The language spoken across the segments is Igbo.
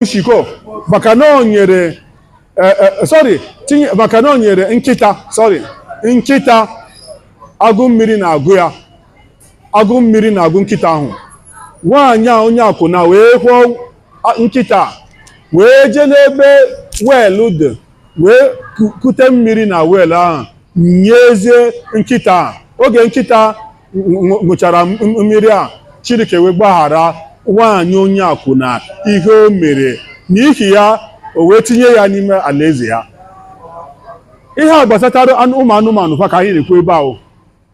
Shiko maka na o nyere maka na o nyere nkịta agụ mmiri na-agụ ya, agụ mmiri na-agụ nkịta ahụ. Nwaanyị a onye akwụna wee kwụọ nkịta wee jee n'ebe weelụ dị wee kute mmiri na weelụ ahụ nyezie nkịta. Oge nkịta ṅụchara mmiri a, Chineke wee gbaghara nwaanyị onye akwụna ihe o mere, n'ihi ya o wee tinye ya n'ime alaeze ya. Ihe a gbasatara ụmụ anụmanụ kwa ka anyị na-ekwu ebe ahụ,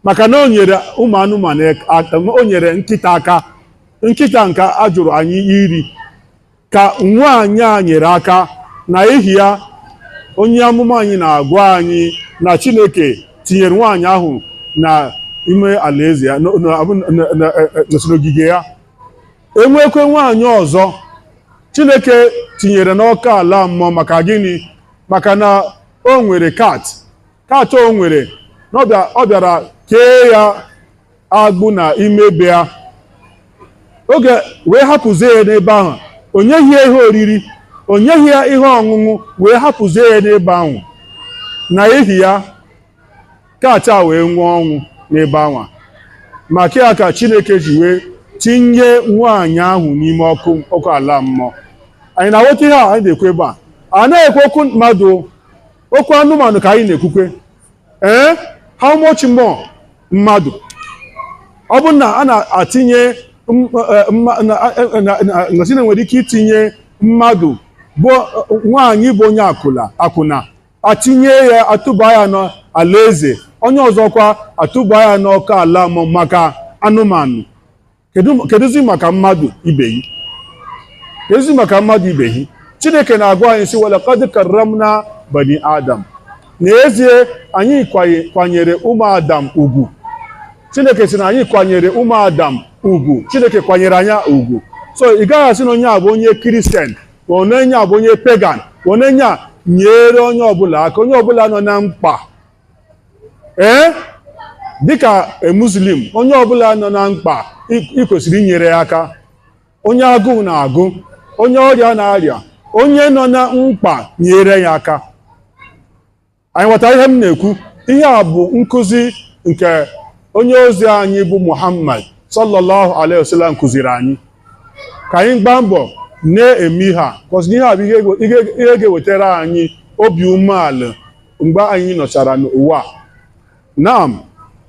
maka na o nyere ụmụ anụmanụ aka, o nyere nkịta aka. Nkịta nke a jụrụ anyị iri ka nwaanyị a nyere aka, na ihi ya onye amụma anyị na-agwa anyị na Chineke tinyere nwaanyị ahụ na ime alaeze ya, n'ogige ya. Enwekwe nwaanyị ọzọ Chineke tinyere n'ọka ala mmụọ. Maka gịnị? Maka na o nwere kat o nwere, ọ bịara kee ya agbụ na imebe ya. Oge wee hapụzie ya n'ebe ahụ, o nyeghị ya ihe oriri, o nyeghị ya ihe ọṅụṅụ, wee hapụzie ya n'ebe ahụ. Na ihi ya kat a wee nwụọ ọnwụ n'ebe ahụ. Maka ya ka Chineke ji wee tinye nwaanyị ahụ n'ime ọkụ ala mmụọ. Anyị na-aghọta ihe a anyị na-ekwu ebe a. A na-ekwu okwu mmadụ, okwu anụmanụ ka anyị na-ekwukwe. How much more mmadụ? Ọ bụ na a na-atinye Chineke nwere ike itinye mmadụ bụ nwaanyị bụ onye akwụna, atinye ya, atụba ya n'alaeze, onye ọzọkwa atụba ya n'ọkụ ala mmụọ maka anụmanụ. Kedụzi maka mmadụ ibe yi? Kedụzi maka mmadụ ibe yi? Chineke na-agwa anyị sị, walaqad karramna bani Adam. N'ezie anyị kwanyere ụmụ Adam ugwu. Chineke sị na anyị kwanyere ụmụ Adam ugwu. Chineke kwanyere anya ugwu. So ị gaghị asị na onye a bụ onye Kristian, ma onye a bụ onye pagan, onye a nyere onye ọbụla aka, onye ọbụla nọ na mkpa. Dịka Muslim, onye ọbụla nọ na mkpa ị kwesịrị inyere ya aka. Onye agụụ na-agụ, onye ọrịa na-arịa, onye nọ na mkpa nyere ya aka. Anyị ghọtara ihe m na-ekwu? Ihe a bụ nkụzi nke onye ozi anyị bụ Muhammad sallallahu alaihi wasallam kụziri anyị. Ka anyị gbaa mbọ na-eme ihe a, kọzi ihe a bụ ihe ga-ewetara anyị obi umeala mgbe anyị nọchara n'ụwa. Naam.